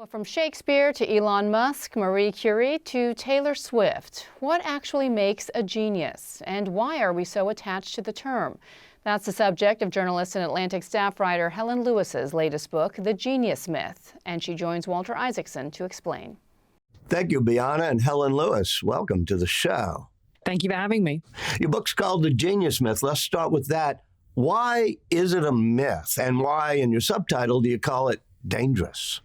Well, from Shakespeare to Elon Musk, Marie Curie to Taylor Swift, what actually makes a genius? And why are we so attached to the term? That's the subject of journalist and Atlantic staff writer Helen Lewis's latest book, The Genius Myth. And she joins Walter Isaacson to explain. Thank you, Bianna and Helen Lewis. Welcome to the show. Thank you for having me. Your book's called The Genius Myth. Let's start with that. Why is it a myth? And why, in your subtitle, do you call it dangerous?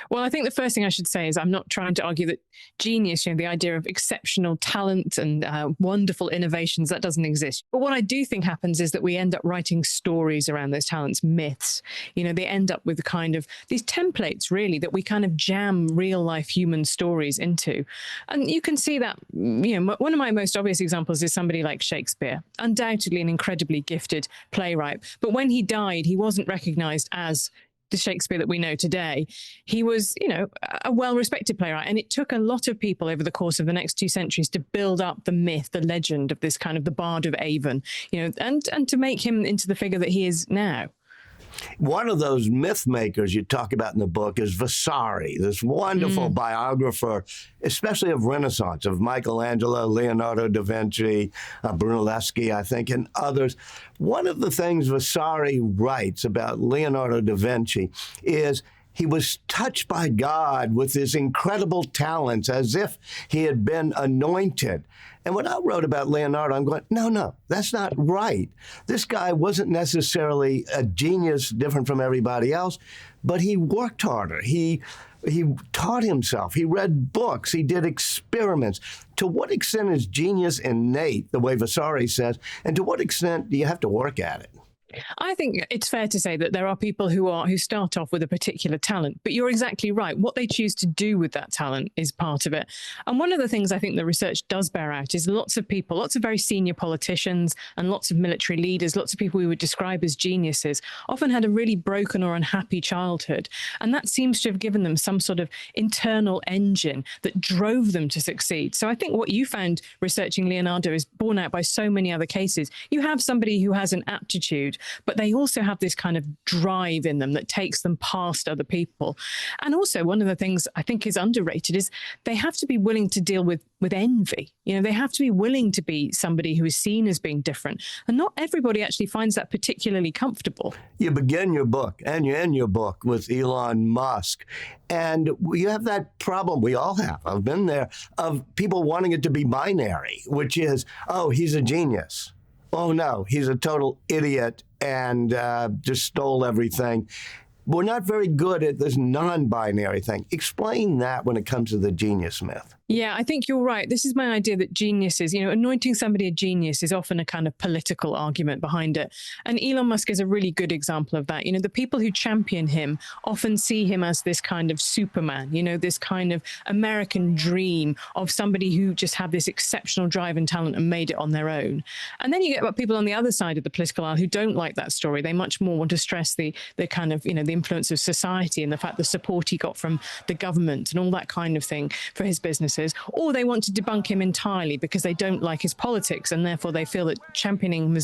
Well, I think the first thing I should say is I'm not trying to argue that genius, the idea of exceptional talent and wonderful innovations, that doesn't exist. But what I do think happens is that we end up writing stories around those talents, myths. They end up with kind of these templates, really, that we kind of jam real life human stories into. And you can see that, one of my most obvious examples is somebody like Shakespeare, undoubtedly an incredibly gifted playwright. But when he died, he wasn't recognized as the Shakespeare that we know today. He was, a well-respected playwright. And it took a lot of people over the course of the next 2 centuries to build up the myth, the legend of this kind of the Bard of Avon, and to make him into the figure that he is now. One of those myth makers you talk about in the book is Vasari, this wonderful biographer, especially of Renaissance, of Michelangelo, Leonardo da Vinci, Brunelleschi, I think, and others. One of the things Vasari writes about Leonardo da Vinci is he was touched by God with his incredible talents as if he had been anointed. And when I wrote about Leonardo, I'm going, no, that's not right. This guy wasn't necessarily a genius different from everybody else, but he worked harder. He taught himself. He read books. He did experiments. To what extent is genius innate, the way Vasari says, and to what extent do you have to work at it? I think it's fair to say that there are people who start off with a particular talent, but you're exactly right. What they choose to do with that talent is part of it. And one of the things I think the research does bear out is lots of people, lots of very senior politicians and lots of military leaders, lots of people we would describe as geniuses, often had a really broken or unhappy childhood. And that seems to have given them some sort of internal engine that drove them to succeed. So I think what you found researching Leonardo is borne out by so many other cases. You have somebody who has an aptitude, but they also have this kind of drive in them that takes them past other people. And also one of the things I think is underrated is they have to be willing to deal with envy. They have to be willing to be somebody who is seen as being different. And not everybody actually finds that particularly comfortable. You begin your book and you end your book with Elon Musk. And you have that problem, we all have, I've been there, of people wanting it to be binary, which is, oh, he's a genius. Oh, no, he's a total idiot and just stole everything. We're not very good at this non-binary thing. Explain that when it comes to the genius myth. Yeah, I think you're right. This is my idea that geniuses, anointing somebody a genius is often a kind of political argument behind it. And Elon Musk is a really good example of that. The people who champion him often see him as this kind of Superman, this kind of American dream of somebody who just had this exceptional drive and talent and made it on their own. And then you get people on the other side of the political aisle who don't like that story. They much more want to stress the kind of, the influence of society and the fact the support he got from the government and all that kind of thing for his businesses. Or they want to debunk him entirely because they don't like his politics and therefore they feel that championing him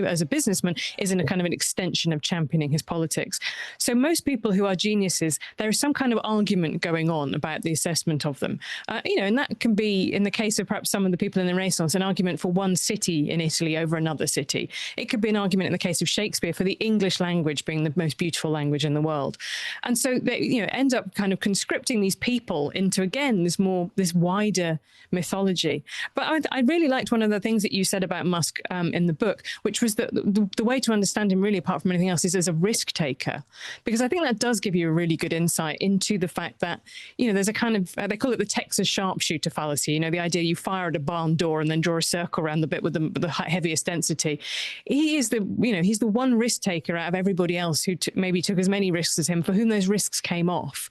as a businessman isn't a kind of an extension of championing his politics. So most people who are geniuses, there is some kind of argument going on about the assessment of them. And that can be, in the case of perhaps some of the people in the Renaissance, an argument for one city in Italy over another city. It could be an argument in the case of Shakespeare for the English language being the most beautiful language in the world. And so they end up kind of conscripting these people into, again, this wider mythology. But I really liked one of the things that you said about Musk in the book, which was that the way to understand him really, apart from anything else, is as a risk taker. Because I think that does give you a really good insight into the fact that, there's a kind of, they call it the Texas sharpshooter fallacy, the idea you fire at a barn door and then draw a circle around the bit with the heaviest density. He is he's the one risk taker out of everybody else who maybe took as many risks as him, for whom those risks came off.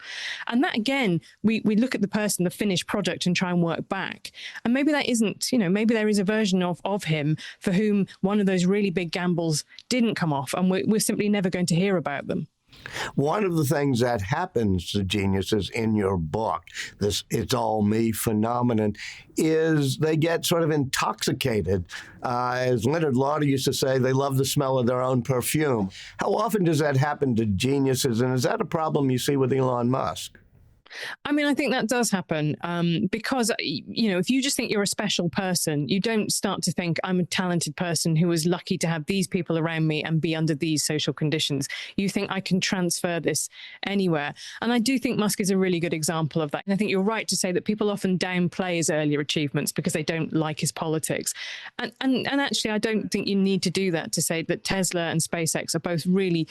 And that, again, we look at the person, the finished product, and try and work back. And maybe that isn't, maybe there is a version of him for whom one of those really big gambles didn't come off, and we're simply never going to hear about them. One of the things that happens to geniuses in your book, this "it's all me" phenomenon, is they get sort of intoxicated. As Leonard Lauder used to say, they love the smell of their own perfume. How often does that happen to geniuses, and is that a problem you see with Elon Musk? I mean, I think that does happen because, if you just think you're a special person, you don't start to think I'm a talented person who was lucky to have these people around me and be under these social conditions. You think I can transfer this anywhere. And I do think Musk is a really good example of that. And I think you're right to say that people often downplay his earlier achievements because they don't like his politics. And actually, I don't think you need to do that to say that Tesla and SpaceX are both really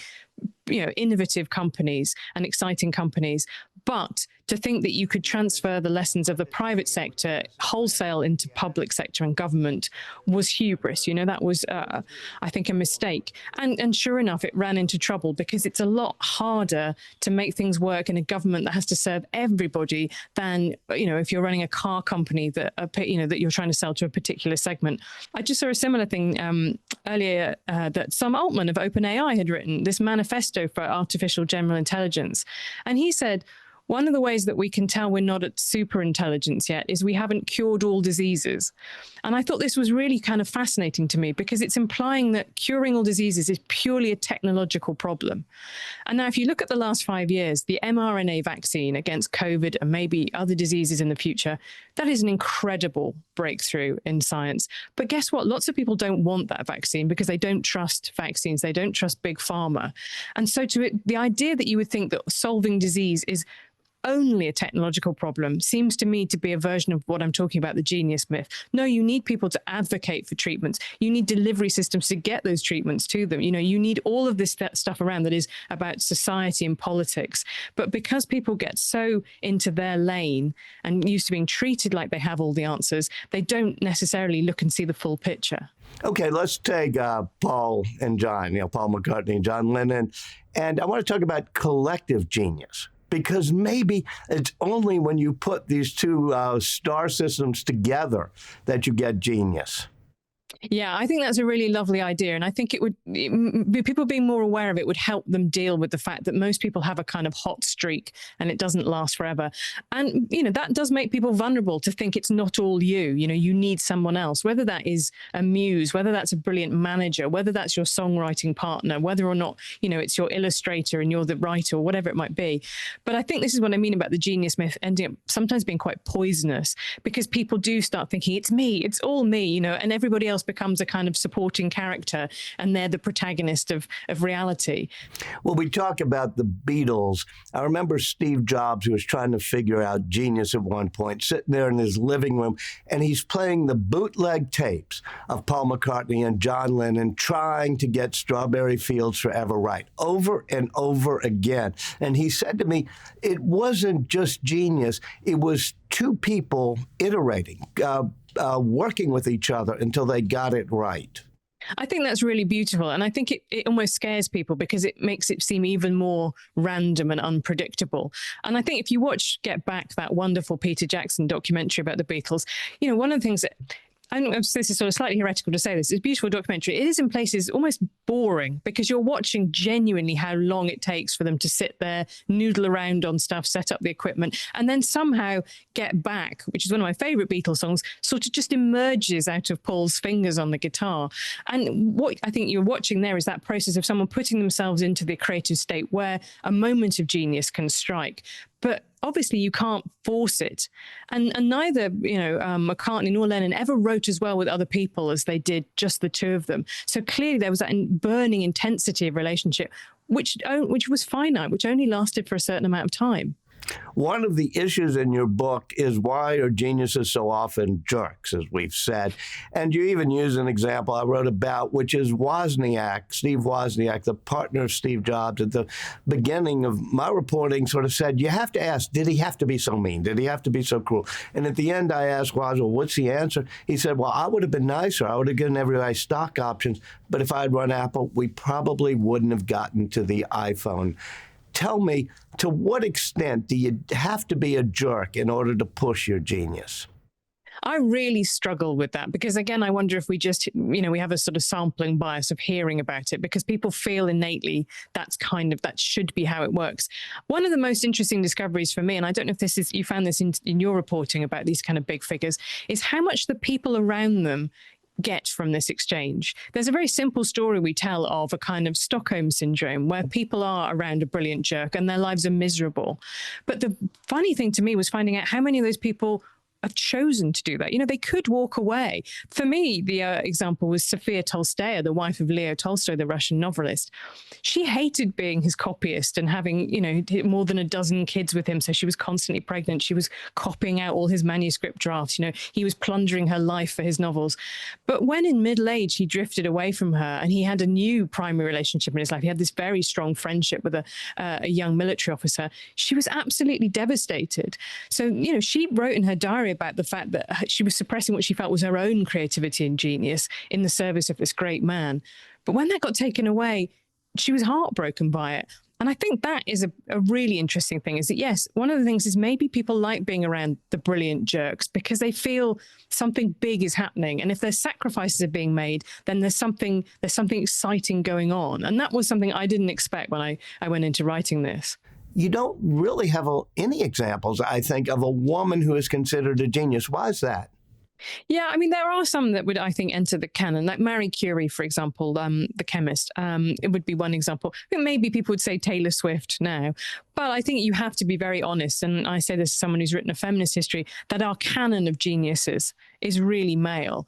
innovative companies and exciting companies. But to think that you could transfer the lessons of the private sector wholesale into public sector and government was hubris. That was, I think, a mistake. And sure enough, it ran into trouble because it's a lot harder to make things work in a government that has to serve everybody than, if you're running a car company that you're trying to sell to a particular segment. I just saw a similar thing earlier that Sam Altman of OpenAI had written, this manifesto for artificial general intelligence. And he said, one of the ways that we can tell we're not at super intelligence yet is we haven't cured all diseases. And I thought this was really kind of fascinating to me because it's implying that curing all diseases is purely a technological problem. And now if you look at the last 5 years, the mRNA vaccine against COVID and maybe other diseases in the future, that is an incredible breakthrough in science. But guess what? Lots of people don't want that vaccine because they don't trust vaccines. They don't trust big pharma. And so the idea that you would think that solving disease is only a technological problem seems to me to be a version of what I'm talking about, the genius myth. No, you need people to advocate for treatments. You need delivery systems to get those treatments to them. You need all of this stuff around that is about society and politics. But because people get so into their lane and used to being treated like they have all the answers, they don't necessarily look and see the full picture. Okay, let's take Paul and John, Paul McCartney and John Lennon. And I want to talk about collective genius. Because maybe it's only when you put these two star systems together that you get genius. Yeah, I think that's a really lovely idea. And I think people being more aware of it would help them deal with the fact that most people have a kind of hot streak and it doesn't last forever. And, that does make people vulnerable to think it's not all you. You need someone else, whether that is a muse, whether that's a brilliant manager, whether that's your songwriting partner, whether or not, it's your illustrator and you're the writer or whatever it might be. But I think this is what I mean about the genius myth ending up sometimes being quite poisonous because people do start thinking it's me, it's all me, and everybody else becomes a kind of supporting character and they're the protagonist of reality. Well, we talk about the Beatles. I remember Steve Jobs, who was trying to figure out genius at one point, sitting there in his living room, and he's playing the bootleg tapes of Paul McCartney and John Lennon trying to get Strawberry Fields Forever right over and over again. And he said to me, it wasn't just genius, it was two people iterating, working with each other until they got it right. I think that's really beautiful. And I think it almost scares people because it makes it seem even more random and unpredictable. And I think if you watch Get Back, that wonderful Peter Jackson documentary about the Beatles, one of the things that this is sort of slightly heretical to say this, it's a beautiful documentary. It is in places almost boring because you're watching genuinely how long it takes for them to sit there, noodle around on stuff, set up the equipment, and then somehow Get Back, which is one of my favorite Beatles songs, sort of just emerges out of Paul's fingers on the guitar. And what I think you're watching there is that process of someone putting themselves into the creative state where a moment of genius can strike. But obviously you can't force it. And neither, McCartney nor Lennon ever wrote as well with other people as they did just the two of them. So clearly there was that burning intensity of relationship, which was finite, which only lasted for a certain amount of time. One of the issues in your book is why are geniuses so often jerks, as we've said. And you even use an example I wrote about, which is Wozniak, Steve Wozniak, the partner of Steve Jobs. At the beginning of my reporting sort of said, you have to ask, did he have to be so mean? Did he have to be so cruel? And at the end, I asked Woz, well, what's the answer? He said, well, I would have been nicer. I would have given everybody stock options. But if I had run Apple, we probably wouldn't have gotten to the iPhone. Tell me, to what extent do you have to be a jerk in order to push your genius? I really struggle with that because, again, I wonder if we just, we have a sort of sampling bias of hearing about it because people feel innately that should be how it works. One of the most interesting discoveries for me, and I don't know if you found this in your reporting about these kind of big figures, is how much the people around them get from this exchange. There's a very simple story we tell of a kind of Stockholm syndrome where people are around a brilliant jerk and their lives are miserable. But the funny thing to me was finding out how many of those people have chosen to do that. You know, they could walk away. For me, the example was Sophia Tolstoy, the wife of Leo Tolstoy, the Russian novelist. She hated being his copyist and having, you know, more than a dozen kids with him. So she was constantly pregnant. She was copying out all his manuscript drafts. You know, he was plundering her life for his novels. But when in middle age, he drifted away from her and he had a new primary relationship in his life. He had this very strong friendship with a young military officer. She was absolutely devastated. So, you know, she wrote in her diary about the fact that she was suppressing what she felt was her own creativity and genius in the service of this great man. But when that got taken away, she was heartbroken by it. And I think that is a really interesting thing, is that, yes, one of the things is maybe people like being around the brilliant jerks because they feel something big is happening. And if there's sacrifices are being made, then there's something exciting going on. And that was something I didn't expect when I went into writing this. You don't really have any examples, I think, of a woman who is considered a genius. Why is that? Yeah, I mean, there are some that would, I think, enter the canon, like Marie Curie, for example, the chemist. It would be one example. I think maybe people would say Taylor Swift now, but I think you have to be very honest. And I say this as someone who's written a feminist history, that our canon of geniuses is really male.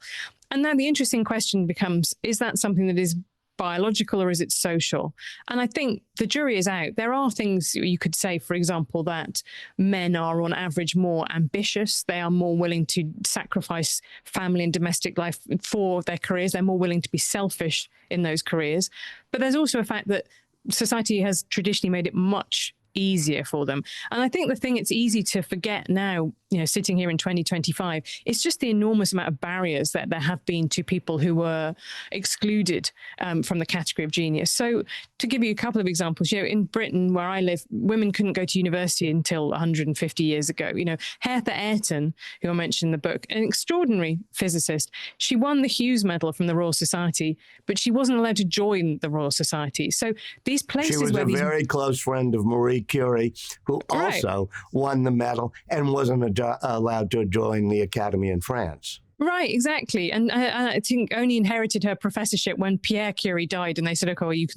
And now the interesting question becomes, is that something that is biological or is it social? And I think the jury is out. There are things you could say, for example, that men are on average more ambitious. They are more willing to sacrifice family and domestic life for their careers. They're more willing to be selfish in those careers. But there's also a fact that society has traditionally made it much easier for them. And I think the thing it's easy to forget now, you know, sitting here in 2025, is just the enormous amount of barriers that there have been to people who were excluded from the category of genius. So to give you a couple of examples, you know, in Britain, where I live, women couldn't go to university until 150 years ago. You know, Hertha Ayrton, who I mentioned in the book, an extraordinary physicist, she won the Hughes Medal from the Royal Society, but she wasn't allowed to join the Royal Society. So these places she was where a very close friend of Marie Curie, who also won the medal and wasn't allowed to join the Academy in France. Right, exactly. And I think only inherited her professorship when Pierre Curie died, and they said, okay, well, you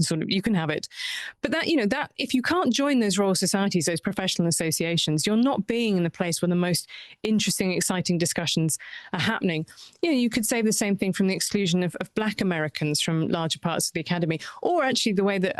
can have it. But that, you know, that if you can't join those royal societies, those professional associations, you're not being in the place where the most interesting, exciting discussions are happening. You know, you could say the same thing from the exclusion of Black Americans from larger parts of the academy, or actually the way that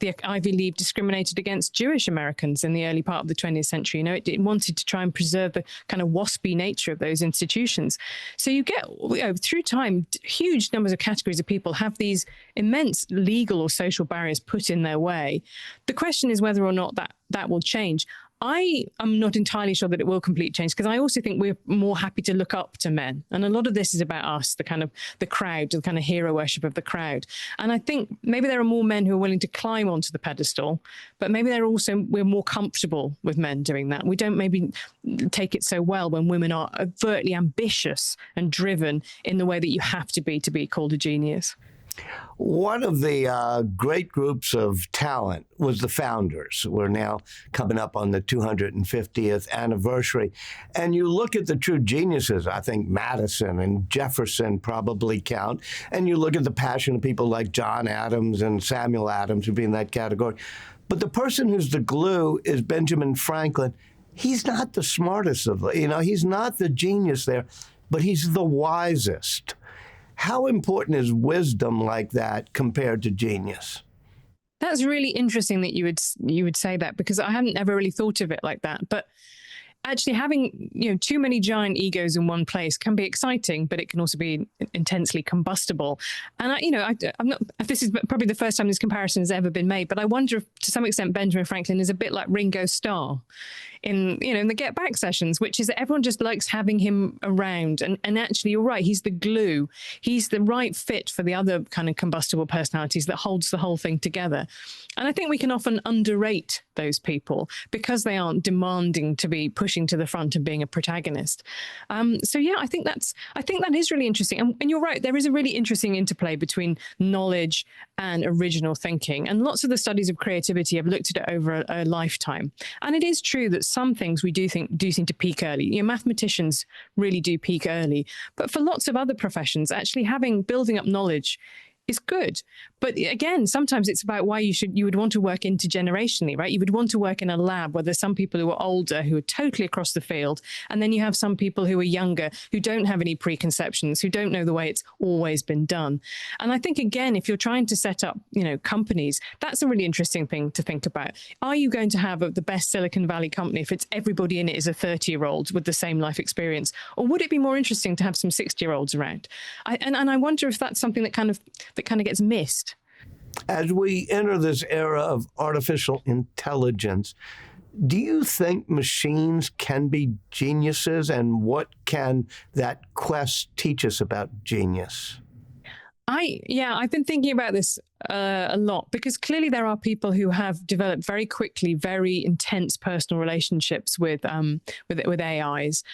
the Ivy League discriminated against Jewish Americans in the early part of the 20th century. You know, it wanted to try and preserve the kind of waspy nature of those institutions. So you get, you know, through time, huge numbers of categories of people have these immense legal or social barriers put in their way. The question is whether or not that will change. I am not entirely sure that it will completely change, because I also think we're more happy to look up to men. And a lot of this is about us, the kind of the crowd, the kind of hero worship of the crowd. And I think maybe there are more men who are willing to climb onto the pedestal, but maybe we're more comfortable with men doing that. We don't maybe take it so well when women are overtly ambitious and driven in the way that you have to be called a genius. One of the great groups of talent was the Founders. We're now coming up on the 250th anniversary. And you look at the true geniuses, I think Madison and Jefferson probably count. And you look at the passion of people like John Adams and Samuel Adams who'd be in that category. But the person who's the glue is Benjamin Franklin. He's not the smartest of them. You know, he's not the genius there, but he's the wisest. How important is wisdom like that compared to genius? That's really interesting that you would say that, because I hadn't ever really thought of it like that. But actually having, you know, too many giant egos in one place can be exciting, but it can also be intensely combustible. And I'm not. This is probably the first time this comparison has ever been made, but I wonder if, to some extent, Benjamin Franklin is a bit like Ringo Starr in the Get Back sessions, which is that everyone just likes having him around. And actually, you're right, he's the glue. He's the right fit for the other kind of combustible personalities that holds the whole thing together. And I think we can often underrate those people because they aren't demanding to be pushing to the front and being a protagonist. So yeah, I think that is really interesting. And you're right, there is a really interesting interplay between knowledge and original thinking. And lots of the studies of creativity have looked at it over a lifetime. And it is true that some things we do seem to peak early. You know, mathematicians really do peak early, but for lots of other professions, actually building up knowledge is good. But again, sometimes it's about why you would want to work intergenerationally, right? You would want to work in a lab where there's some people who are older, who are totally across the field, and then you have some people who are younger, who don't have any preconceptions, who don't know the way it's always been done. And I think, again, if you're trying to set up, companies, that's a really interesting thing to think about. Are you going to have the best Silicon Valley company if it's everybody in it is a 30-year-old with the same life experience? Or would it be more interesting to have some 60-year-olds around? And I wonder if that's something that kind of gets missed. As we enter this era of artificial intelligence, do you think machines can be geniuses, and what can that quest teach us about genius? I've been thinking about this a lot, because clearly there are people who have developed very quickly very intense personal relationships with AIs.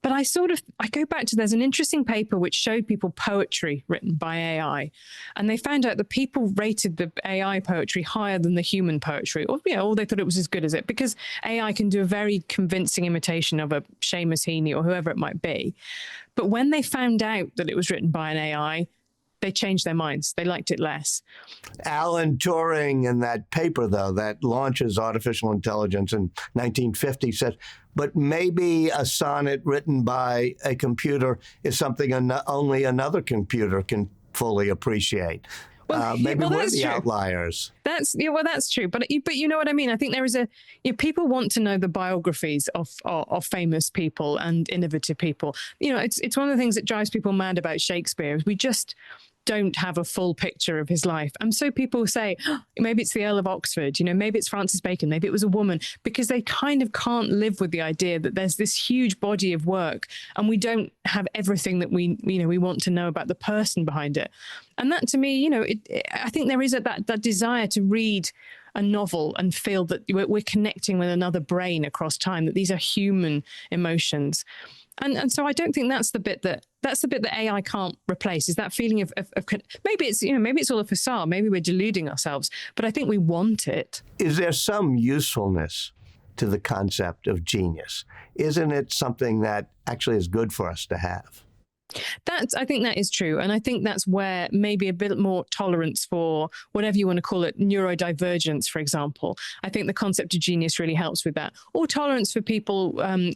But I go back to, there's an interesting paper which showed people poetry written by AI, and they found out that people rated the AI poetry higher than the human poetry, or they thought it was as good as it, because AI can do a very convincing imitation of a Seamus Heaney or whoever it might be. But when they found out that it was written by an AI, they changed their minds. They liked it less. Alan Turing, in that paper, though, that launches artificial intelligence in 1950, said, but maybe a sonnet written by a computer is something only another computer can fully appreciate. Maybe we're the outliers. That's true. But you know what I mean? I think there is people want to know the biographies of famous people and innovative people. It's one of the things that drives people mad about Shakespeare. We just don't have a full picture of his life. And so people say, maybe it's the Earl of Oxford, maybe it's Francis Bacon, maybe it was a woman, because they kind of can't live with the idea that there's this huge body of work and we don't have everything that we want to know about the person behind it. And that, to me, I think there is that desire to read a novel and feel that we're connecting with another brain across time, that these are human emotions. And so I don't think that's the bit that AI can't replace, is that feeling of maybe it's all a facade, maybe we're deluding ourselves, but I think we want it. Is there some usefulness to the concept of genius? Isn't it something that actually is good for us to have? I think that is true. And I think that's where maybe a bit more tolerance for whatever you want to call it, neurodivergence, for example. I think the concept of genius really helps with that. Or tolerance for people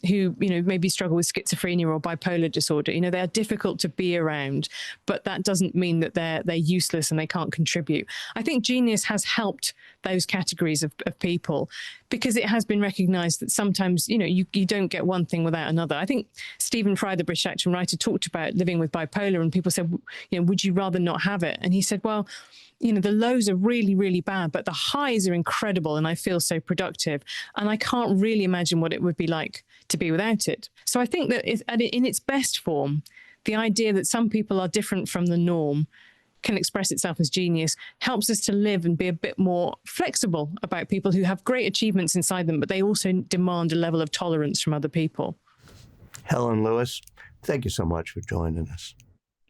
who, maybe struggle with schizophrenia or bipolar disorder. They are difficult to be around, but that doesn't mean that they're useless and they can't contribute. I think genius has helped those categories of people, because it has been recognized that sometimes, you don't get one thing without another. I think Stephen Fry, the British actor and writer, talked about living with bipolar, and people said, would you rather not have it? And he said, well, the lows are really, really bad, but the highs are incredible, and I feel so productive. And I can't really imagine what it would be like to be without it. So I think that in its best form, the idea that some people are different from the norm can express itself as genius helps us to live and be a bit more flexible about people who have great achievements inside them, but they also demand a level of tolerance from other people. Helen Lewis, thank you so much for joining us.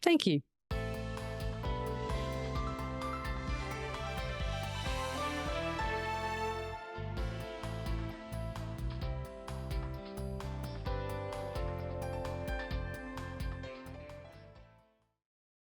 Thank you.